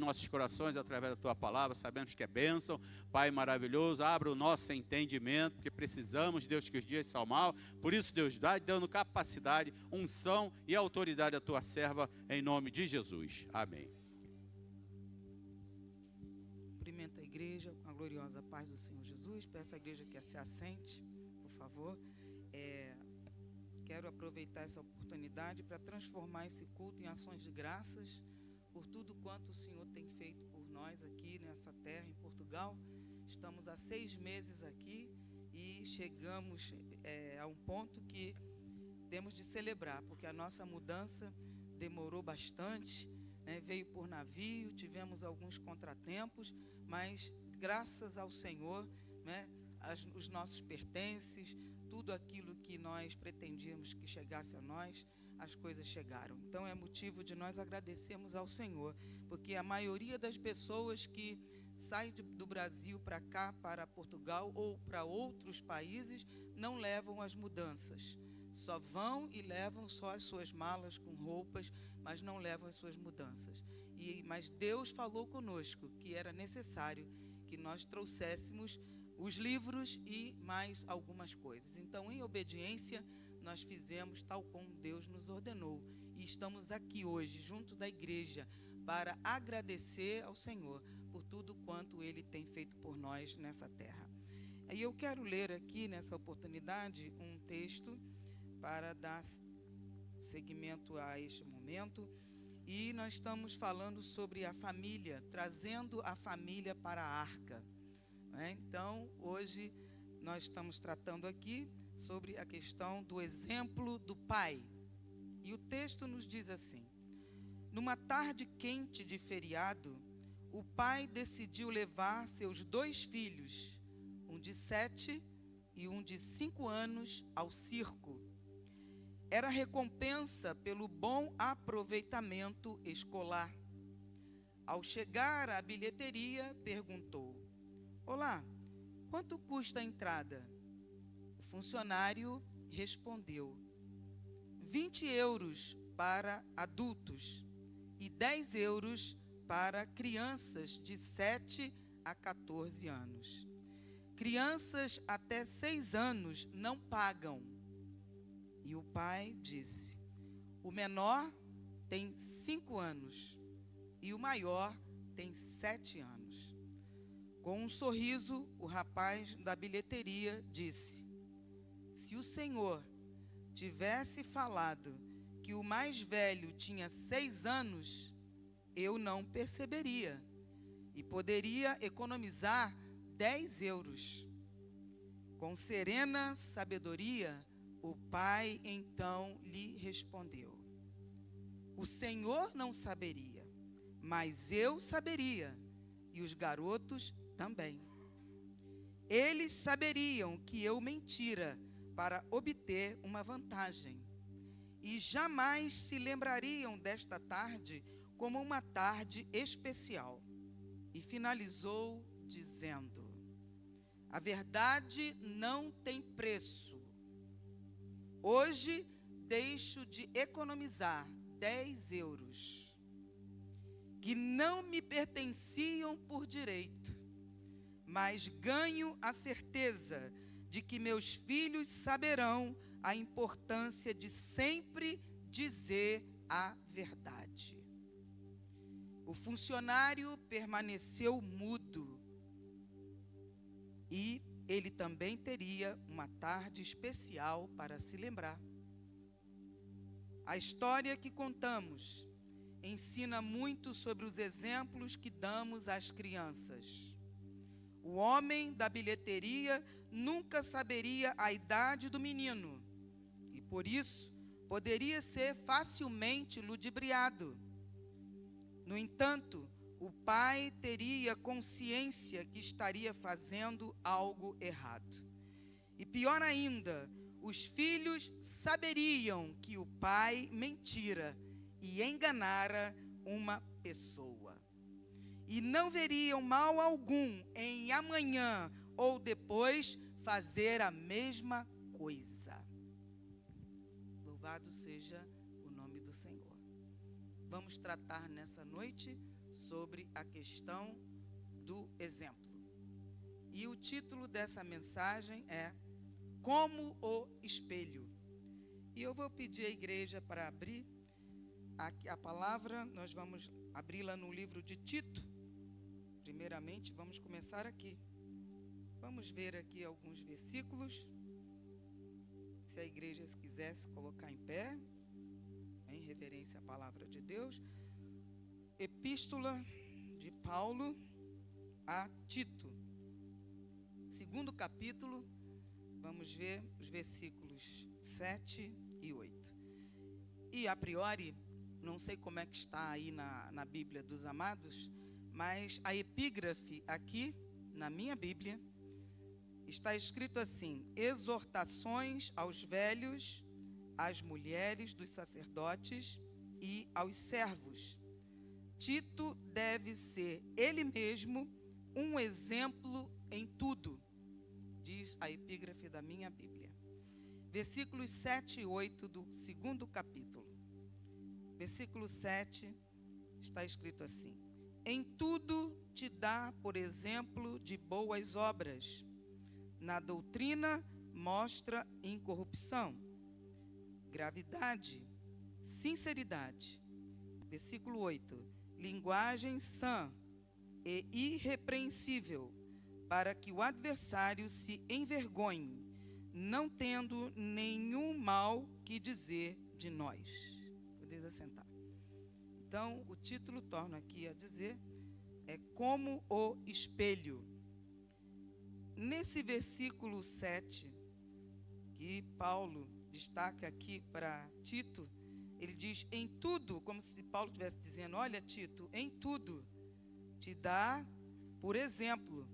nossos corações através da tua palavra, sabemos que é bênção, Pai maravilhoso, abra o nosso entendimento, porque precisamos, Deus, que os dias são maus, por isso, Deus, dá dando capacidade, unção e autoridade à tua serva, em nome de Jesus, amém. Cumprimento a igreja com a gloriosa paz do Senhor Jesus, peço à igreja que se assente, por favor. Quero aproveitar essa oportunidade para transformar esse culto em ações de graças, por tudo quanto o Senhor tem feito por nós aqui nessa terra, em Portugal. Estamos há 6 meses aqui e chegamos a um ponto que temos de celebrar, porque a nossa mudança demorou bastante, né? Veio por navio, tivemos alguns contratempos, mas graças ao Senhor, né, os nossos pertences, tudo aquilo que nós pretendíamos que chegasse a nós, as coisas chegaram. Então é motivo de nós agradecermos ao Senhor, porque a maioria das pessoas que saem do Brasil para cá, para Portugal ou para outros países, não levam as mudanças. Só vão e levam só as suas malas com roupas, mas não levam as suas mudanças. Mas Deus falou conosco que era necessário que nós trouxéssemos os livros e mais algumas coisas. Então, em obediência, nós fizemos tal como Deus nos ordenou. E estamos aqui hoje, junto da igreja, para agradecer ao Senhor por tudo quanto Ele tem feito por nós nessa terra. E eu quero ler aqui, nessa oportunidade, um texto para dar seguimento a este momento. E nós estamos falando sobre a família, trazendo a família para a arca. Então, hoje, nós estamos tratando aqui sobre a questão do exemplo do pai. E o texto nos diz assim: numa tarde quente de feriado, o pai decidiu levar seus 2 filhos, um de 7 e um de 5 anos, ao circo. Era recompensa pelo bom aproveitamento escolar. Ao chegar à bilheteria, perguntou: olá, quanto custa a entrada? O funcionário respondeu: 20 euros para adultos e 10 euros para crianças de 7 a 14 anos. Crianças até 6 anos não pagam. E o pai disse: o menor tem 5 anos e o maior tem 7 anos. Com um sorriso, o rapaz da bilheteria disse: se o Senhor tivesse falado que o mais velho tinha 6 anos, eu não perceberia e poderia economizar 10 euros. Com serena sabedoria, o pai então lhe respondeu: o Senhor não saberia, mas eu saberia, e os garotos também. Eles saberiam que eu mentira para obter uma vantagem, e jamais se lembrariam desta tarde como uma tarde especial. E finalizou dizendo: a verdade não tem preço. Hoje deixo de economizar 10 euros, que não me pertenciam por direito, mas ganho a certeza de que meus filhos saberão a importância de sempre dizer a verdade. O funcionário permaneceu mudo e ele também teria uma tarde especial para se lembrar. A história que contamos ensina muito sobre os exemplos que damos às crianças. O homem da bilheteria nunca saberia a idade do menino e, por isso, poderia ser facilmente ludibriado. No entanto, o pai teria consciência que estaria fazendo algo errado. E pior ainda, os filhos saberiam que o pai mentira e enganara uma pessoa. E não veriam mal algum em amanhã ou depois fazer a mesma coisa. Louvado seja o nome do Senhor. Vamos tratar nessa noite sobre a questão do exemplo. E o título dessa mensagem é Como o Espelho. E eu vou pedir à igreja para abrir a palavra. Nós vamos abri-la no livro de Tito. Primeiramente, vamos começar aqui. Vamos ver aqui alguns versículos. Se a igreja quisesse colocar em pé, em reverência à palavra de Deus. Epístola de Paulo a Tito. Segundo capítulo, vamos ver os versículos 7 e 8. E a priori, não sei como é que está aí na Bíblia dos amados, mas a epígrafe aqui, na minha Bíblia, está escrito assim: exortações aos velhos, às mulheres dos sacerdotes e aos servos. Tito deve ser ele mesmo um exemplo em tudo, diz a epígrafe da minha Bíblia. Versículos 7 e 8 do segundo capítulo. Versículo 7 está escrito assim: em tudo te dá, por exemplo, de boas obras. Na doutrina mostra incorrupção, gravidade, sinceridade. Versículo 8: linguagem sã e irrepreensível, para que o adversário se envergonhe, não tendo nenhum mal que dizer de nós. Podeis assentar. Então, o título torna aqui a dizer, é como o espelho. Nesse versículo 7, que Paulo destaca aqui para Tito, ele diz, em tudo, como se Paulo estivesse dizendo, olha Tito, em tudo te dá, por exemplo,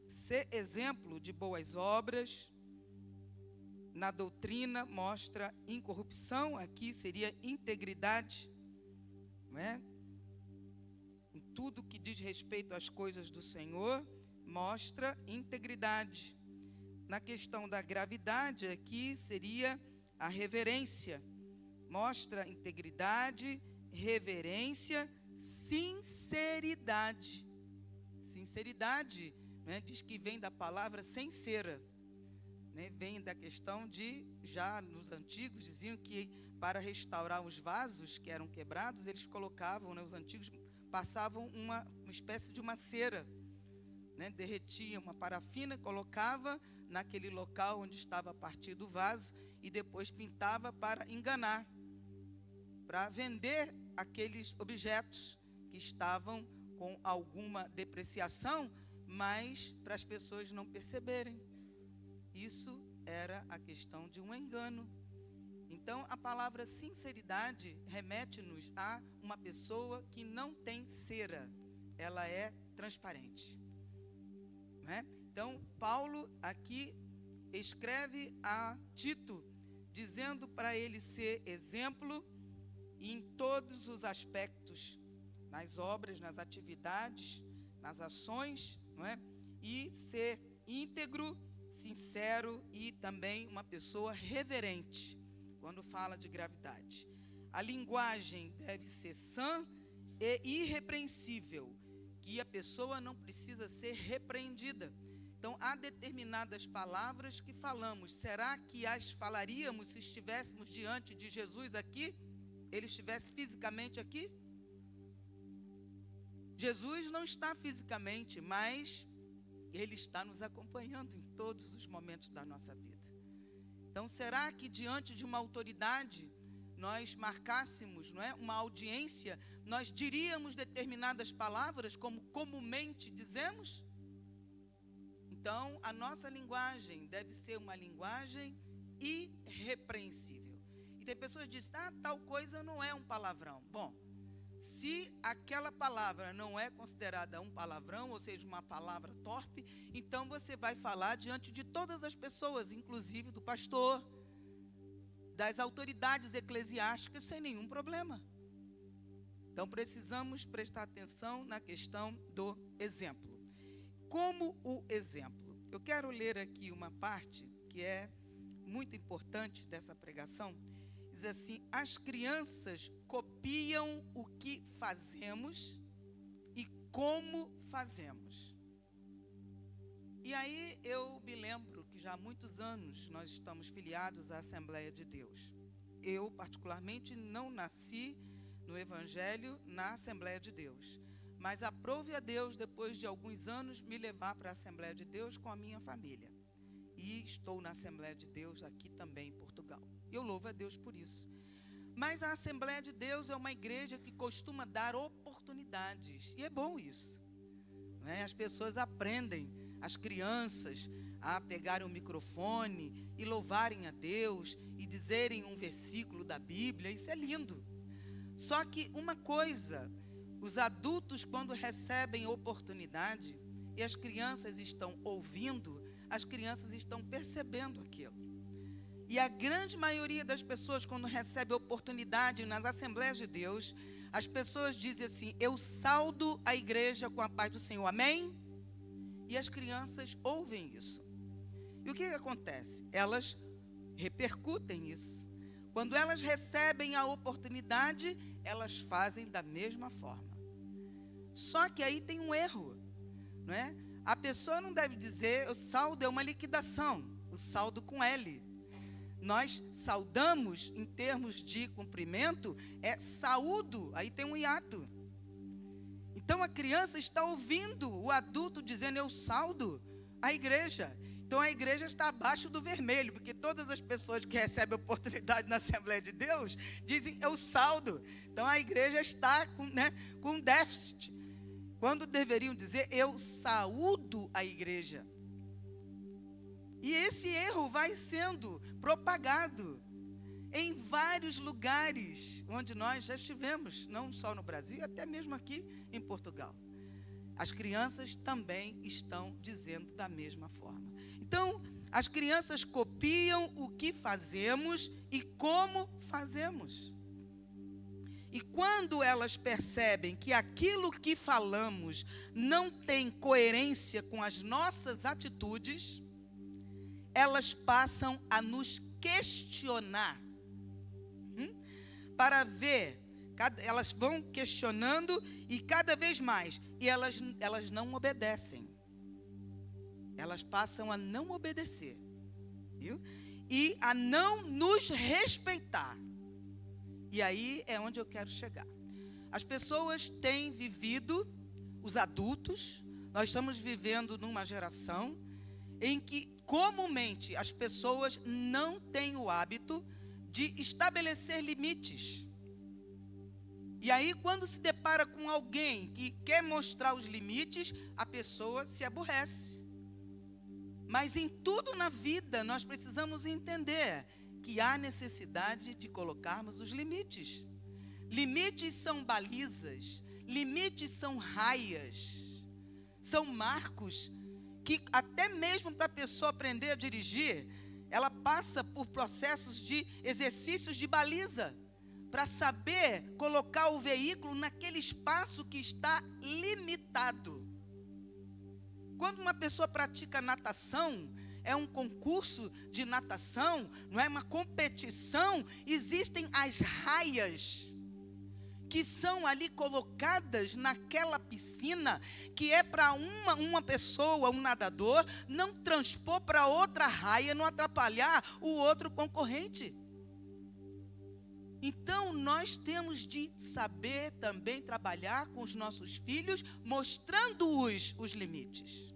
ser exemplo de boas obras. Na doutrina mostra incorrupção, aqui seria integridade, não é? Em tudo que diz respeito às coisas do Senhor, mostra integridade. Na questão da gravidade, aqui seria a reverência. Mostra integridade, reverência, sinceridade. Sinceridade, né, diz que vem da palavra sincera, né, vem da questão de, já nos antigos, diziam que para restaurar os vasos que eram quebrados, eles colocavam, né, os antigos passavam uma espécie de uma cera, né, derretia uma parafina, colocava naquele local onde estava partido o vaso e depois pintava para enganar, para vender aqueles objetos que estavam com alguma depreciação, mas para as pessoas não perceberem. Isso era a questão de um engano. Então, a palavra sinceridade remete-nos a uma pessoa que não tem cera, ela é transparente, não é? Então, Paulo aqui escreve a Tito, dizendo para ele ser exemplo em todos os aspectos, nas obras, nas atividades, nas ações, não é? E ser íntegro, sincero e também uma pessoa reverente, quando fala de gravidade. A linguagem deve ser sã e irrepreensível, que a pessoa não precisa ser repreendida. Então, há determinadas palavras que falamos, será que as falaríamos se estivéssemos diante de Jesus aqui? Ele estivesse fisicamente aqui? Jesus não está fisicamente, mas Ele está nos acompanhando em todos os momentos da nossa vida. Então, será que diante de uma autoridade, nós marcássemos, não é, uma audiência, nós diríamos determinadas palavras, como comumente dizemos? Então, a nossa linguagem deve ser uma linguagem irrepreensível. E tem pessoas que dizem, tal coisa não é um palavrão. Bom, se aquela palavra não é considerada um palavrão, ou seja, uma palavra torpe, então você vai falar diante de todas as pessoas, inclusive do pastor, das autoridades eclesiásticas, sem nenhum problema. Então, precisamos prestar atenção na questão do exemplo. Como o exemplo? Eu quero ler aqui uma parte que é muito importante dessa pregação. Diz assim, as crianças copiam o que fazemos como fazemos. E aí eu me lembro que já há muitos anos nós estamos filiados à Assembleia de Deus. Eu, particularmente, não nasci no Evangelho na Assembleia de Deus. Mas aprove a Deus, depois de alguns anos, me levar para a Assembleia de Deus com a minha família. E estou na Assembleia de Deus aqui também em Portugal. Eu louvo a Deus por isso. Mas a Assembleia de Deus é uma igreja que costuma dar oportunidades. E é bom isso, não é? As pessoas aprendem, as crianças, a pegarem o microfone e louvarem a Deus e dizerem um versículo da Bíblia. Isso é lindo. Só que uma coisa, os adultos, quando recebem oportunidade e as crianças estão ouvindo, as crianças estão percebendo aquilo. E a grande maioria das pessoas, quando recebe oportunidade nas Assembleias de Deus, as pessoas dizem assim: eu saudo a igreja com a paz do Senhor, amém? E as crianças ouvem isso. E o que acontece? Elas repercutem isso. Quando elas recebem a oportunidade, elas fazem da mesma forma. Só que aí tem um erro, não é? A pessoa não deve dizer, o saldo é uma liquidação, o saldo com L. Nós saudamos, em termos de cumprimento, é saúdo, aí tem um hiato. Então a criança está ouvindo o adulto dizendo, eu saldo a igreja. Então a igreja está abaixo do vermelho, porque todas as pessoas que recebem oportunidade na Assembleia de Deus dizem, eu saldo. Então a igreja está com déficit, quando deveriam dizer, eu saúdo a igreja. E esse erro vai sendo propagado em vários lugares onde nós já estivemos, não só no Brasil, até mesmo aqui em Portugal. As crianças também estão dizendo da mesma forma. Então, as crianças copiam o que fazemos e como fazemos. E quando elas percebem que aquilo que falamos não tem coerência com as nossas atitudes, elas passam a nos questionar. Para ver, elas vão questionando e cada vez mais, e elas não obedecem. Elas passam a não obedecer, viu? E a não nos respeitar. E aí é onde eu quero chegar. As pessoas têm vivido, os adultos, nós estamos vivendo numa geração em que comumente as pessoas não têm o hábito de estabelecer limites. E aí quando se depara com alguém que quer mostrar os limites, a pessoa se aborrece. Mas em tudo na vida nós precisamos entender que há necessidade de colocarmos os limites. Limites são balizas, limites são raias, são marcos que até mesmo para a pessoa aprender a dirigir, ela passa por processos de exercícios de baliza, para saber colocar o veículo naquele espaço que está limitado. Quando uma pessoa pratica natação, é um concurso de natação, não é uma competição, existem as raias que são ali colocadas naquela piscina, que é para uma pessoa, um nadador, não transpor para outra raia, não atrapalhar o outro concorrente. Então, nós temos de saber também trabalhar com os nossos filhos, mostrando-os os limites.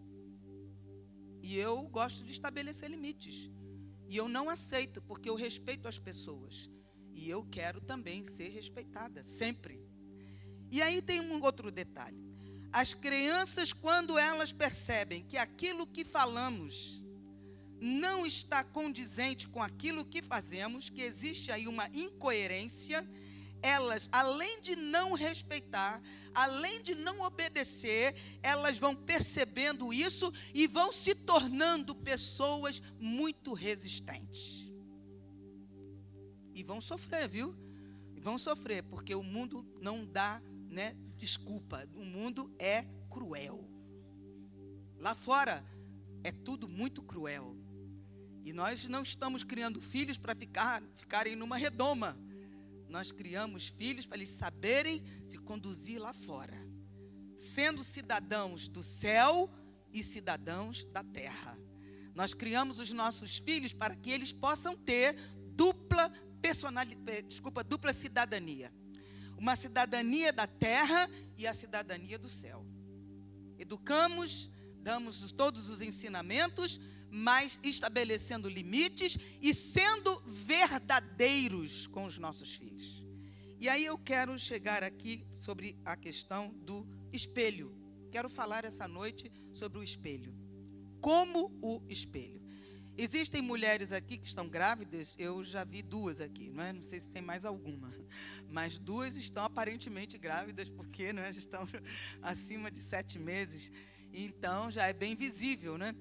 E eu gosto de estabelecer limites. E eu não aceito, porque eu respeito as pessoas. E eu quero também ser respeitada, sempre. E aí tem um outro detalhe. As crianças, quando elas percebem que aquilo que falamos não está condizente com aquilo que fazemos, que existe aí uma incoerência, elas, além de não respeitar, além de não obedecer, elas vão percebendo isso e vão se tornando pessoas muito resistentes. E vão sofrer, viu? Vão sofrer, porque o mundo não dá, desculpa. O mundo é cruel. Lá fora é tudo muito cruel. E nós não estamos criando filhos para ficarem numa redoma. Nós criamos filhos para eles saberem se conduzir lá fora. sendo cidadãos do céu e cidadãos da terra. Nós criamos os nossos filhos para que eles possam ter dupla cidadania. Uma cidadania da terra e a cidadania do céu. Educamos, damos todos os ensinamentos, mas estabelecendo limites e sendo verdadeiros com os nossos filhos. E aí eu quero chegar aqui sobre a questão do espelho. Quero falar essa noite sobre o espelho. Como o espelho. Existem mulheres aqui que estão grávidas, eu já vi 2 aqui, não é? Não sei se tem mais alguma, mas 2 estão aparentemente grávidas, porque não é? Já estão acima de 7 meses, então já é bem visível, né?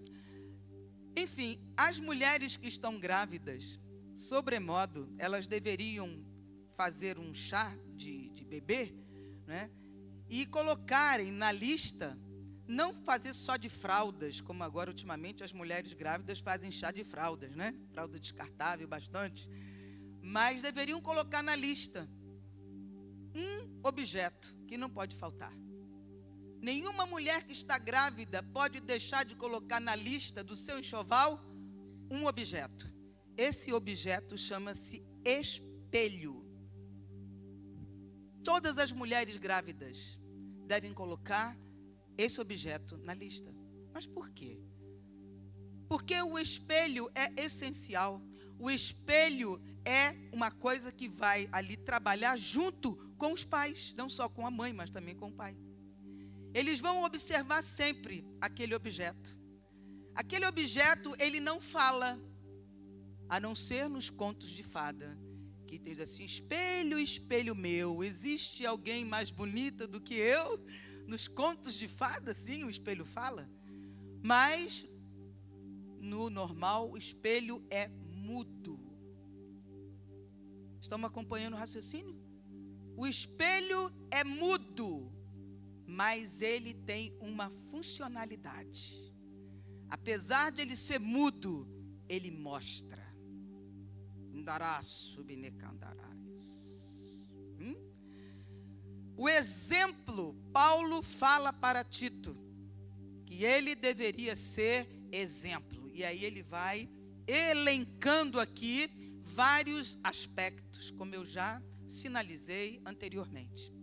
Enfim, as mulheres que estão grávidas, sobremodo, elas deveriam fazer um chá de bebê, né? E colocarem na lista, não fazer só de fraldas, como agora ultimamente as mulheres grávidas fazem chá de fraldas, né? Fralda descartável bastante. Mas deveriam colocar na lista um objeto que não pode faltar. Nenhuma mulher que está grávida pode deixar de colocar na lista do seu enxoval um objeto. Esse objeto chama-se espelho. Todas as mulheres grávidas devem colocar esse objeto na lista. Mas por quê? Porque o espelho é essencial. O espelho é uma coisa que vai ali trabalhar junto com os pais, não só com a mãe, mas também com o pai. Eles vão observar sempre aquele objeto. Aquele objeto, ele não fala, a não ser nos contos de fada, que diz assim: espelho, espelho meu, existe alguém mais bonita do que eu? Nos contos de fada, sim, o espelho fala. Mas, no normal, o espelho é mudo. Estão me acompanhando o raciocínio? O espelho é mudo, mas ele tem uma funcionalidade. Apesar de ele ser mudo, ele mostra. O exemplo, Paulo fala para Tito, que ele deveria ser exemplo. E aí ele vai elencando aqui vários aspectos, como eu já sinalizei anteriormente.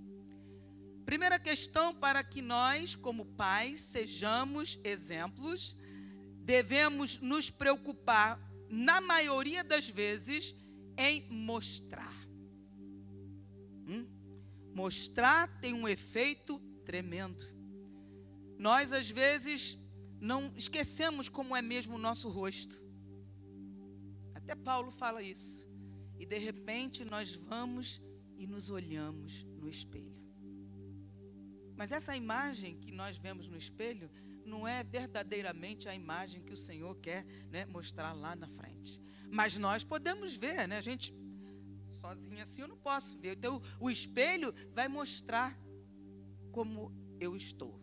Primeira questão, para que nós, como pais, sejamos exemplos, devemos nos preocupar, na maioria das vezes, em mostrar. Mostrar tem um efeito tremendo. Nós, às vezes, não esquecemos como é mesmo o nosso rosto. Até Paulo fala isso. E, de repente, nós vamos e nos olhamos no espelho. Mas essa imagem que nós vemos no espelho não é verdadeiramente a imagem que o Senhor quer, né, mostrar lá na frente. Mas nós podemos ver, né? A gente, sozinha assim, eu não posso ver. Então, o espelho vai mostrar como eu estou.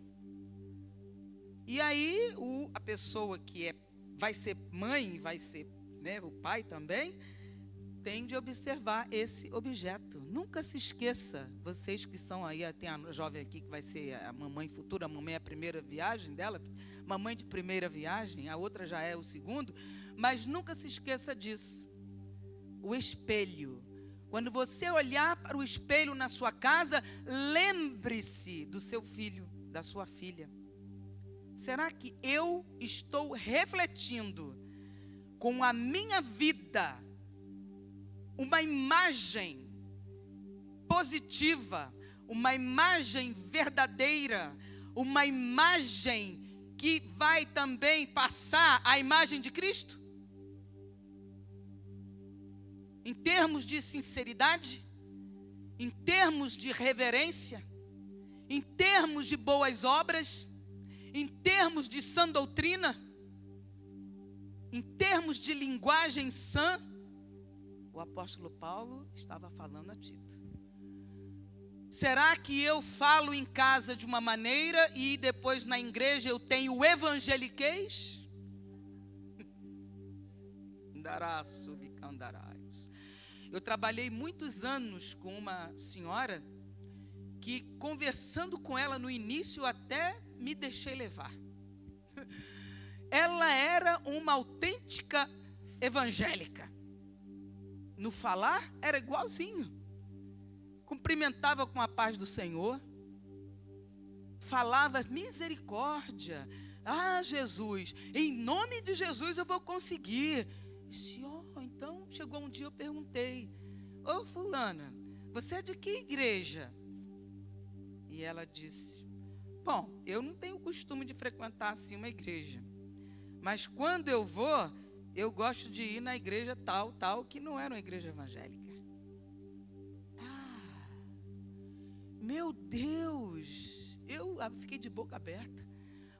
E aí, a pessoa que vai ser mãe, vai ser, né, o pai também, tem de observar esse objeto. Nunca se esqueça, vocês que são aí, tem a jovem aqui que vai ser a mamãe futura, a mamãe é a primeira viagem dela, mamãe de primeira viagem, a outra já é o segundo, mas nunca se esqueça disso. O espelho. Quando você olhar para o espelho na sua casa, lembre-se do seu filho, da sua filha. Será que eu estou refletindo com a minha vida uma imagem positiva, uma imagem verdadeira, uma imagem que vai também passar a imagem de Cristo? Em termos de sinceridade, em termos de reverência, em termos de boas obras, em termos de sã doutrina, em termos de linguagem sã, o apóstolo Paulo estava falando a Tito. Será que eu falo em casa de uma maneira e depois na igreja eu tenho o evangeliquez? Eu trabalhei muitos anos com uma senhora que conversando com ela no início eu até me deixei levar. Ela era uma autêntica evangélica. No falar era igualzinho. Cumprimentava com a paz do Senhor. Falava misericórdia. Ah, Jesus, em nome de Jesus eu vou conseguir. Senhor, então chegou um dia eu perguntei: ô fulana, você é de que igreja? E ela disse: bom, eu não tenho o costume de frequentar assim uma igreja, mas quando eu vou, eu gosto de ir na igreja tal, que não era uma igreja evangélica. Ah, meu Deus, eu fiquei de boca aberta.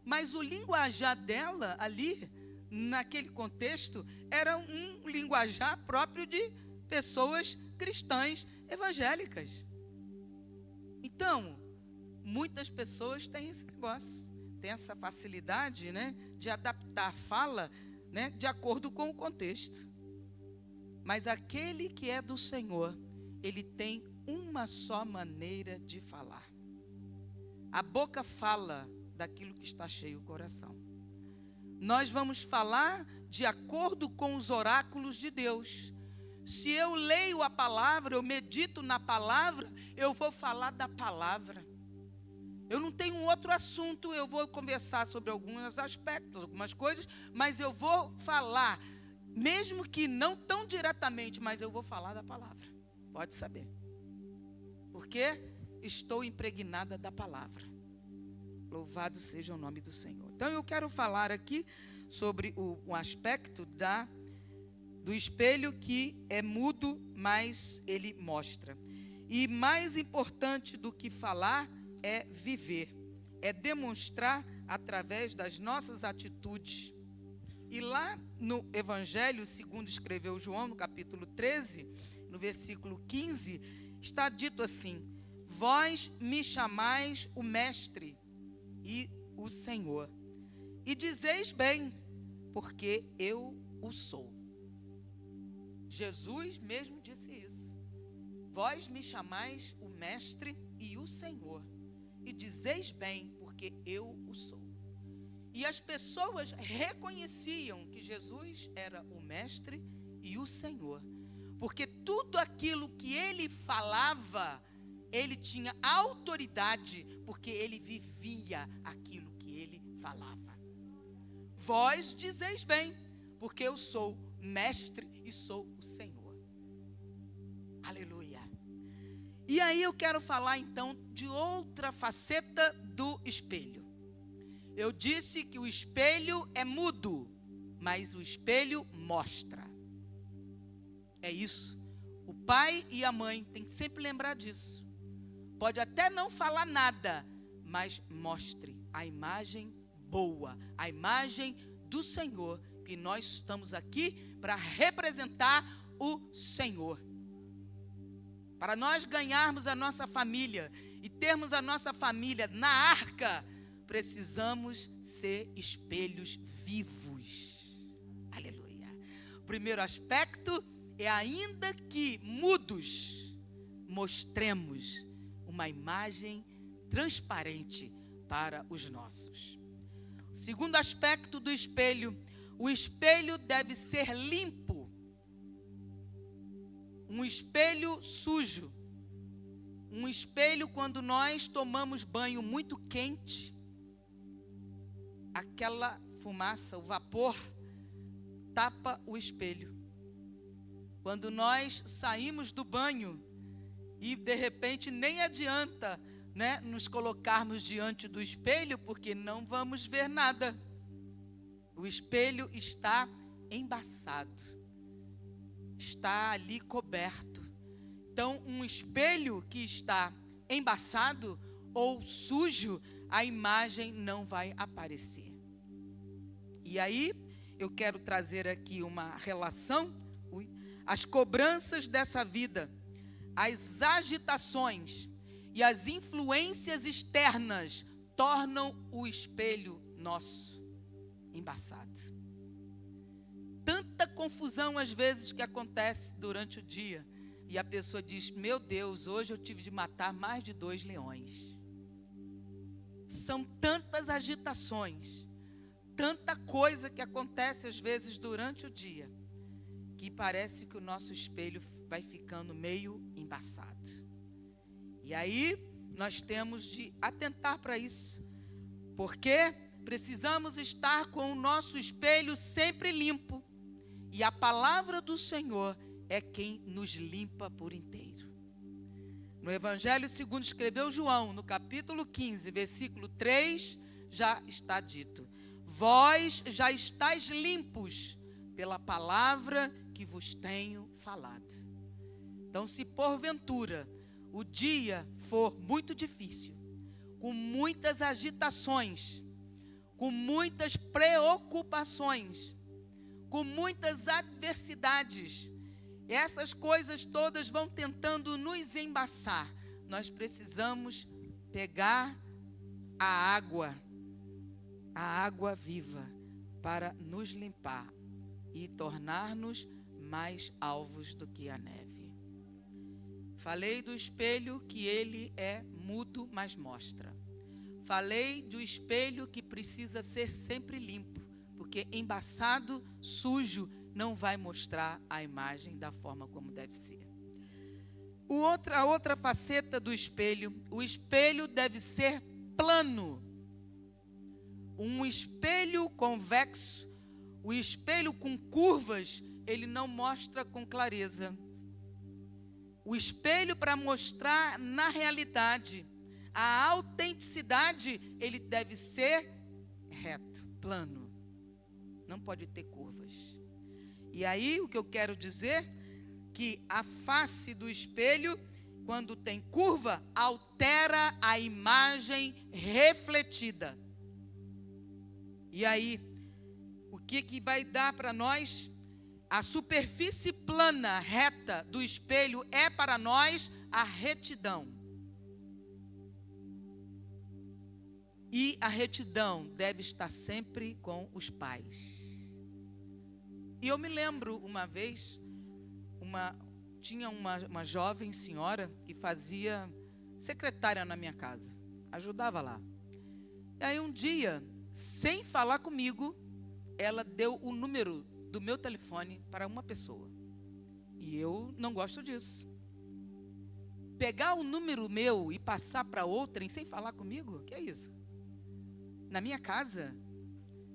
Mas o linguajar dela ali, naquele contexto, era um linguajar próprio de pessoas cristãs evangélicas. Então, muitas pessoas têm esse negócio, têm essa facilidade, né, de adaptar a fala, né, de acordo com o contexto. Mas aquele que é do Senhor, ele tem uma só maneira de falar. A boca fala daquilo que está cheio o coração. Nós vamos falar de acordo com os oráculos de Deus. Se eu leio a palavra, eu medito na palavra, eu vou falar da palavra. Eu não tenho um outro assunto, eu vou conversar sobre alguns aspectos, algumas coisas, mas eu vou falar, mesmo que não tão diretamente, mas eu vou falar da palavra. Pode saber. Porque estou impregnada da palavra. Louvado seja o nome do Senhor. Então eu quero falar aqui sobre o aspecto do espelho que é mudo, mas ele mostra. E mais importante do que falar é viver, é demonstrar através das nossas atitudes. E lá no Evangelho, segundo escreveu João, no capítulo 13, no versículo 15, está dito assim: vós me chamais o Mestre e o Senhor, e dizeis bem, porque eu o sou. Jesus mesmo disse isso. Vós me chamais o Mestre e o Senhor, e dizeis bem, porque eu o sou. E as pessoas reconheciam que Jesus era o Mestre e o Senhor, porque tudo aquilo que ele falava, ele tinha autoridade, porque ele vivia aquilo que ele falava. Vós dizeis bem, porque eu sou mestre e sou o Senhor. Aleluia. E aí eu quero falar então de outra faceta do espelho. Eu disse que o espelho é mudo, mas o espelho mostra. É isso. O pai e a mãe têm que sempre lembrar disso. Pode até não falar nada, mas mostre a imagem boa, a imagem do Senhor, que nós estamos aqui para representar o Senhor. Para nós ganharmos a nossa família e termos a nossa família na arca, precisamos ser espelhos vivos. Aleluia. O primeiro aspecto é, ainda que mudos, mostremos uma imagem transparente para os nossos. O segundo aspecto do espelho: o espelho deve ser limpo. Um espelho sujo, um espelho quando nós tomamos banho muito quente, aquela fumaça, o vapor, tapa o espelho. Quando nós saímos do banho e de repente nem adianta, né, nos colocarmos diante do espelho, porque não vamos ver nada. O espelho está embaçado, está ali coberto. Então, um espelho que está embaçado ou sujo, a imagem não vai aparecer. E aí, eu quero trazer aqui uma relação, as cobranças dessa vida, as agitações e as influências externas tornam o espelho nosso embaçado. Tanta confusão às vezes que acontece durante o dia, e a pessoa diz: meu Deus, hoje eu tive de matar mais de 2 leões. São tantas agitações, tanta coisa que acontece às vezes durante o dia, que parece que o nosso espelho vai ficando meio embaçado. E aí nós temos de atentar para isso, porque precisamos estar com o nosso espelho sempre limpo, e a palavra do Senhor é quem nos limpa por inteiro. No Evangelho segundo escreveu João, no capítulo 15, versículo 3, já está dito: vós já estáis limpos pela palavra que vos tenho falado. Então, se porventura o dia for muito difícil, com muitas agitações, com muitas preocupações, com muitas adversidades, essas coisas todas vão tentando nos embaçar, nós precisamos pegar a água viva, para nos limpar e tornar-nos mais alvos do que a neve. Falei do espelho que ele é mudo, mas mostra. Falei do espelho que precisa ser sempre limpo, porque embaçado, sujo, não vai mostrar a imagem da forma como deve ser. A outra faceta do espelho, o espelho deve ser plano. Um espelho convexo, o espelho com curvas, ele não mostra com clareza. O espelho, para mostrar na realidade a autenticidade, ele deve ser reto, plano. Não pode ter curvas. E aí o que eu quero dizer, que a face do espelho, quando tem curva, altera a imagem refletida. E aí, o que vai dar para nós? A superfície plana, reta do espelho é para nós a retidão. E a retidão deve estar sempre com os pais. E eu me lembro uma vez, tinha uma jovem senhora que fazia secretária na minha casa, ajudava lá. E aí um dia, sem falar comigo, ela deu o número do meu telefone para uma pessoa. E eu não gosto disso. Pegar o número meu e passar para outrem sem falar comigo, que é isso? Na minha casa,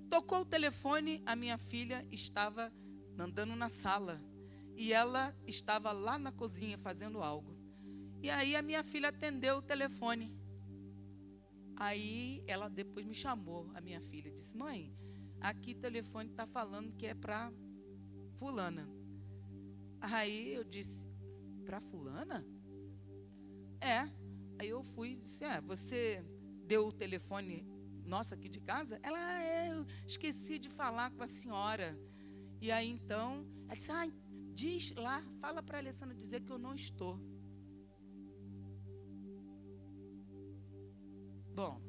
tocou o telefone, a minha filha estava andando na sala. E ela estava lá na cozinha fazendo algo. E aí a minha filha atendeu o telefone. Aí ela depois me chamou, a minha filha, disse: mãe, aqui o telefone está falando que é para fulana. Aí eu disse: para fulana? É. Aí eu fui e disse: você deu o telefone nosso aqui de casa? Ela: eu esqueci de falar com a senhora. E aí então, ela disse: diz lá, fala para a Alessandra dizer que eu não estou. Bom,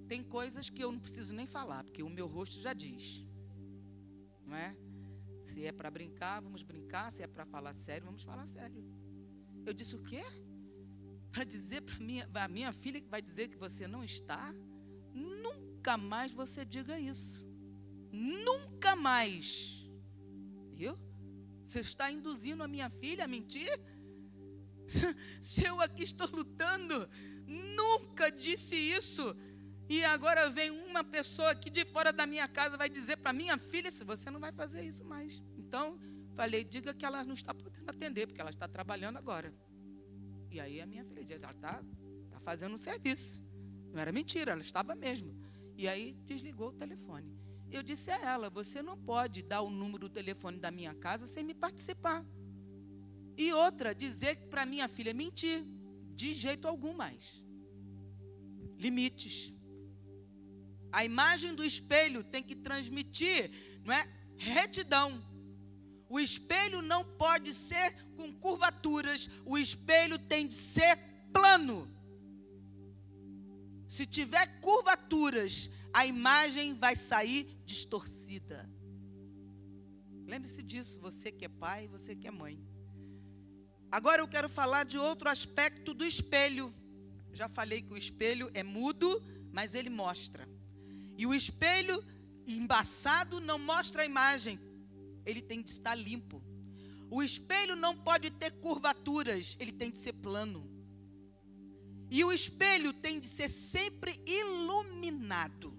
tem coisas que eu não preciso nem falar, porque o meu rosto já diz, não é? Se é para brincar, vamos brincar. Se é para falar sério, vamos falar sério. Eu disse: o quê? Para dizer para a minha filha que vai dizer que você não está? Nunca mais você diga isso. Nunca mais. Viu? Você está induzindo a minha filha a mentir? Se eu aqui estou lutando, nunca disse isso. E agora vem uma pessoa aqui de fora da minha casa, vai dizer para minha filha: se você não vai fazer isso mais. Então, falei: diga que ela não está podendo atender, porque ela está trabalhando agora. E aí a minha filha diz: ela está fazendo um serviço. Não era mentira, ela estava mesmo. E aí desligou o telefone. Eu disse a ela: você não pode dar o número do telefone da minha casa sem me participar. E outra, dizer para minha filha mentir, de jeito algum mais. Limites. A imagem do espelho tem que transmitir, não é, retidão. O espelho não pode ser com curvaturas, o espelho tem de ser plano. Se tiver curvaturas, a imagem vai sair distorcida. Lembre-se disso, você que é pai, você que é mãe. Agora eu quero falar de outro aspecto do espelho. Já falei que o espelho é mudo, mas ele mostra. E o espelho embaçado não mostra a imagem. Ele tem de estar limpo. O espelho não pode ter curvaturas, ele tem de ser plano. E o espelho tem de ser sempre iluminado.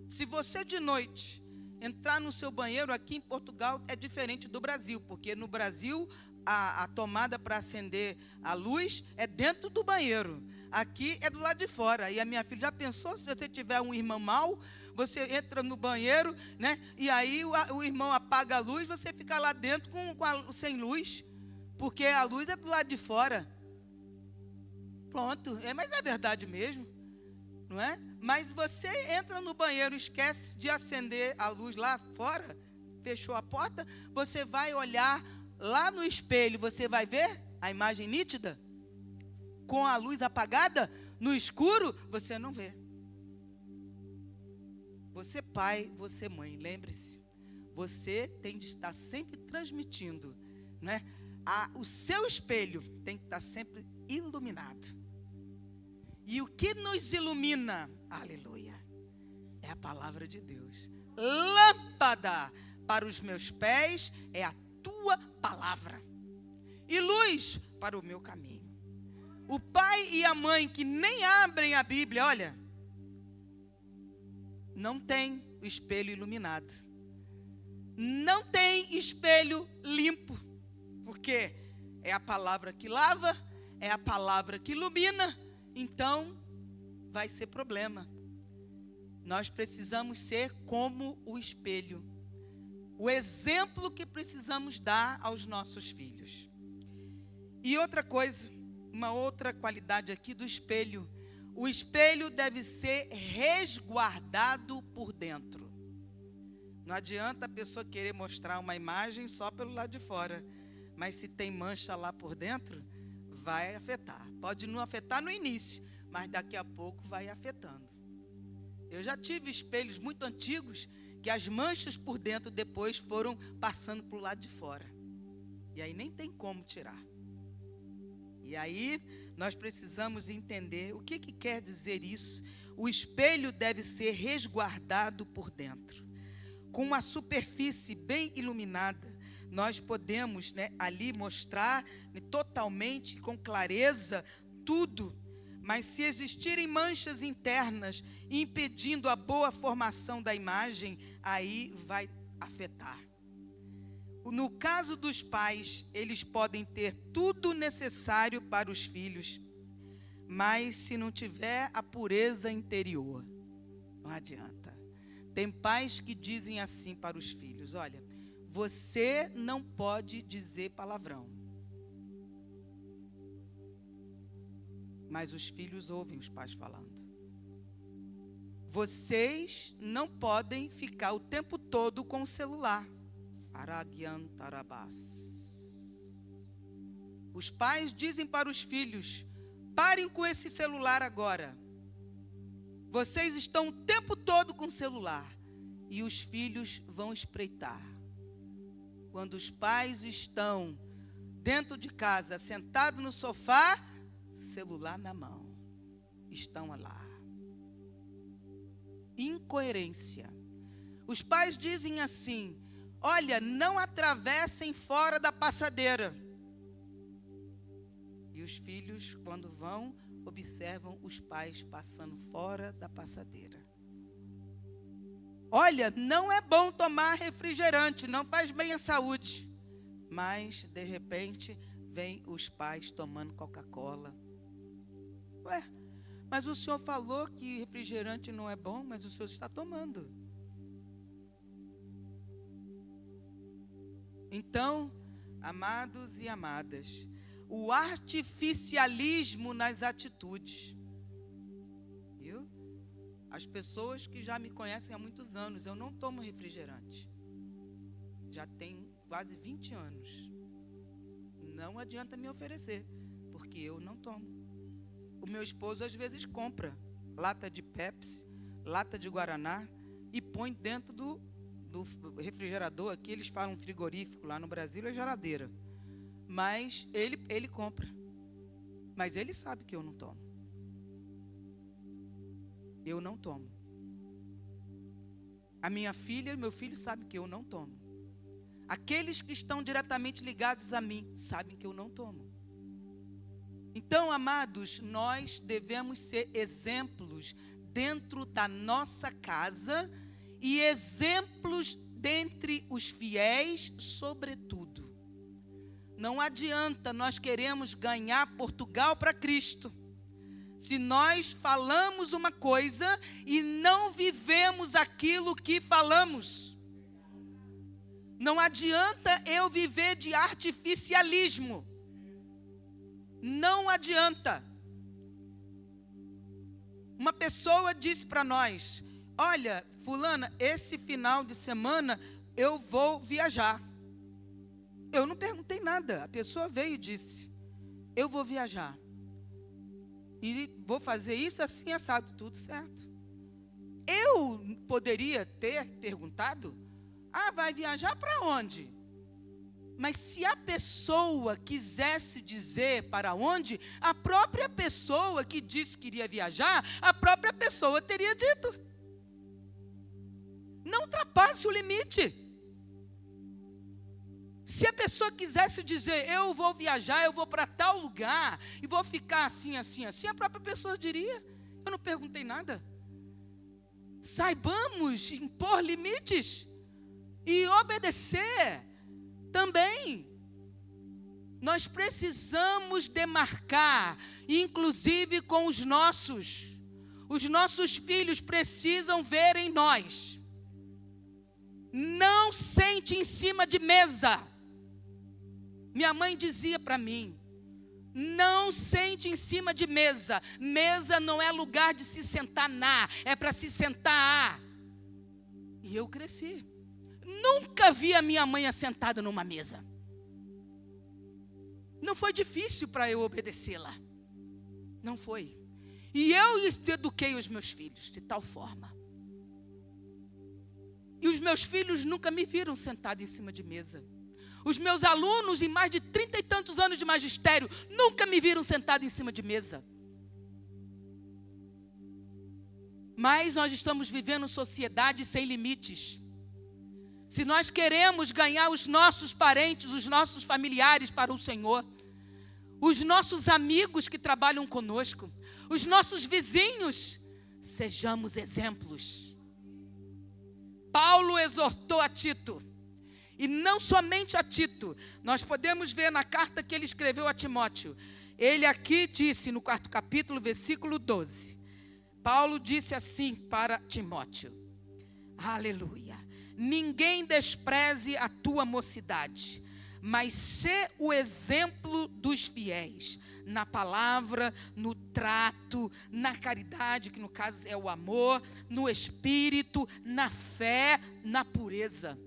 Se você de noite entrar no seu banheiro, aqui em Portugal é diferente do Brasil, porque no Brasil a tomada para acender a luz é dentro do banheiro. Aqui é do lado de fora. E a minha filha já pensou, se você tiver um irmão mau, você entra no banheiro, né? E aí o irmão apaga a luz, você fica lá dentro sem luz, porque a luz é do lado de fora. Pronto, mas é verdade mesmo, não é? Mas você entra no banheiro, esquece de acender a luz lá fora, fechou a porta, você vai olhar lá no espelho, você vai ver a imagem nítida? Com a luz apagada, no escuro, você não vê. Você pai, você mãe, lembre-se, você tem de estar sempre transmitindo, não é? O seu espelho tem que estar sempre iluminado. E o que nos ilumina, aleluia, é a palavra de Deus. Lâmpada para os meus pés é a tua palavra, e luz para o meu caminho. O pai e a mãe que nem abrem a Bíblia, olha, não tem o espelho iluminado, não tem espelho limpo, porque é a palavra que lava, é a palavra que ilumina, então vai ser problema. Nós precisamos ser como o espelho, o exemplo que precisamos dar aos nossos filhos. E outra coisa, uma outra qualidade aqui do espelho: o espelho deve ser resguardado por dentro. Não adianta a pessoa querer mostrar uma imagem só pelo lado de fora, mas se tem mancha lá por dentro, vai afetar. Pode não afetar no início, mas daqui a pouco vai afetando. Eu já tive espelhos muito antigos que as manchas por dentro depois foram passando para o lado de fora. E aí nem tem como tirar. E aí nós precisamos entender o que quer dizer isso. O espelho deve ser resguardado por dentro. Com uma superfície bem iluminada, nós podemos, ali mostrar totalmente, com clareza, tudo. Mas se existirem manchas internas impedindo a boa formação da imagem, aí vai afetar. No caso dos pais, eles podem ter tudo necessário para os filhos, mas se não tiver a pureza interior, não adianta. Tem pais que dizem assim para os filhos: olha, você não pode dizer palavrão. Mas os filhos ouvem os pais falando. Vocês não podem ficar o tempo todo com o celular. Os pais dizem para os filhos: parem com esse celular agora. Vocês estão o tempo todo com o celular. E os filhos vão espreitar. Quando os pais estão dentro de casa, sentados no sofá, celular na mão, estão lá. Incoerência. Os pais dizem assim: olha, não atravessem fora da passadeira. E os filhos, quando vão, observam os pais passando fora da passadeira. Olha, não é bom tomar refrigerante, não faz bem à saúde. Mas, de repente, vem os pais tomando Coca-Cola. Ué, mas o senhor falou que refrigerante não é bom, mas o senhor está tomando. Então, amados e amadas, o artificialismo nas atitudes. Viu? As pessoas que já me conhecem há muitos anos, eu não tomo refrigerante. Já tem quase 20 anos. Não adianta me oferecer, porque eu não tomo. O meu esposo às vezes compra lata de Pepsi, lata de Guaraná e põe dentro do refrigerador. Aqui eles falam frigorífico, lá no Brasil é geladeira. Mas ele compra. Mas ele sabe que eu não tomo. Eu não tomo. A minha filha e meu filho sabem que eu não tomo. Aqueles que estão diretamente ligados a mim sabem que eu não tomo. Então, amados, nós devemos ser exemplos dentro da nossa casa e exemplos dentre os fiéis, sobretudo. Não adianta nós queremos ganhar Portugal para Cristo, se nós falamos uma coisa e não vivemos aquilo que falamos. Não adianta eu viver de artificialismo. Não adianta. Uma pessoa disse para nós: olha, fulana, esse final de semana eu vou viajar. Eu não perguntei nada. A pessoa veio e disse: eu vou viajar. E vou fazer isso assim, assado, tudo certo. Eu poderia ter perguntado: ah, vai viajar para onde? Mas se a pessoa quisesse dizer para onde, a própria pessoa que disse que iria viajar, a própria pessoa teria dito. Não ultrapasse o limite. Se a pessoa quisesse dizer: eu vou viajar, eu vou para tal lugar, e vou ficar assim, assim, assim, a própria pessoa diria: eu não perguntei nada. Saibamos impor limites e obedecer também. Nós precisamos demarcar, inclusive com os nossos filhos precisam ver em nós. Não sente em cima de mesa. Minha mãe dizia para mim: não sente em cima de mesa. Mesa não é lugar de se sentar é para se sentar. E eu cresci. Nunca vi a minha mãe assentada numa mesa. Não foi difícil para eu obedecê-la. Não foi. E eu eduquei os meus filhos de tal forma. E os meus filhos nunca me viram sentado em cima de mesa. Os meus alunos, em mais de 30 e tantos anos de magistério, nunca me viram sentado em cima de mesa. Mas nós estamos vivendo sociedade sem limites. Se nós queremos ganhar os nossos parentes, os nossos familiares para o Senhor, os nossos amigos que trabalham conosco, os nossos vizinhos, sejamos exemplos. Paulo exortou a Tito, e não somente a Tito, nós podemos ver na carta que ele escreveu a Timóteo. Ele aqui disse no 4º capítulo, versículo 12, Paulo disse assim para Timóteo, aleluia: ninguém despreze a tua mocidade, mas sê o exemplo dos fiéis, na palavra, no trato, na caridade, que no caso é o amor, no espírito, na fé, na pureza.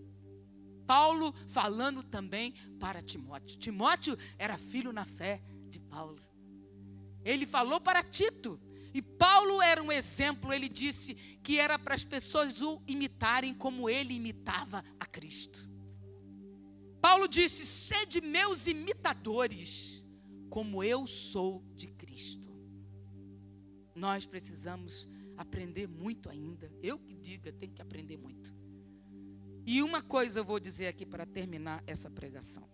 Paulo falando também para Timóteo. Timóteo era filho na fé de Paulo. Ele falou para Tito. E Paulo era um exemplo. Ele disse que era para as pessoas o imitarem como ele imitava a Cristo. Paulo disse: sede meus imitadores, como eu sou de Cristo. Nós precisamos aprender muito ainda. Eu que diga, tenho que aprender muito. E uma coisa eu vou dizer aqui para terminar essa pregação.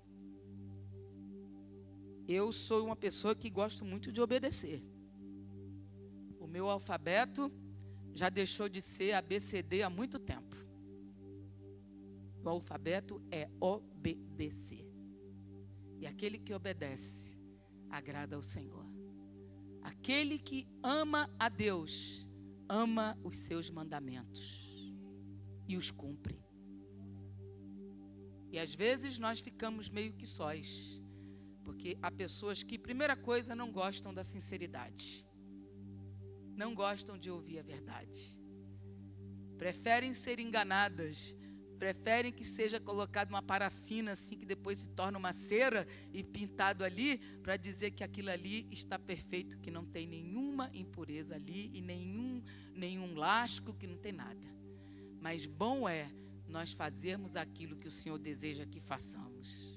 Eu sou uma pessoa que gosto muito de obedecer. O meu alfabeto já deixou de ser ABCD há muito tempo. O alfabeto é obedecer. E aquele que obedece agrada ao Senhor. Aquele que ama a Deus ama os seus mandamentos e os cumpre. E às vezes nós ficamos meio que sós, porque há pessoas que, primeira coisa, não gostam da sinceridade, não gostam de ouvir a verdade, preferem ser enganadas, preferem que seja colocado uma parafina assim, que depois se torna uma cera e pintado ali, para dizer que aquilo ali está perfeito, que não tem nenhuma impureza ali e nenhum lasco, que não tem nada. Mas bom é nós fazermos aquilo que o Senhor deseja que façamos,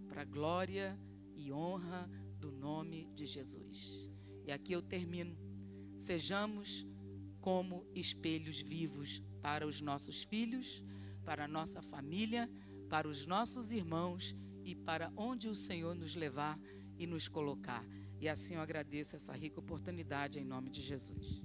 para a glória e honra do nome de Jesus. E aqui eu termino. Sejamos como espelhos vivos para os nossos filhos, para a nossa família, para os nossos irmãos e para onde o Senhor nos levar e nos colocar. E assim eu agradeço essa rica oportunidade em nome de Jesus.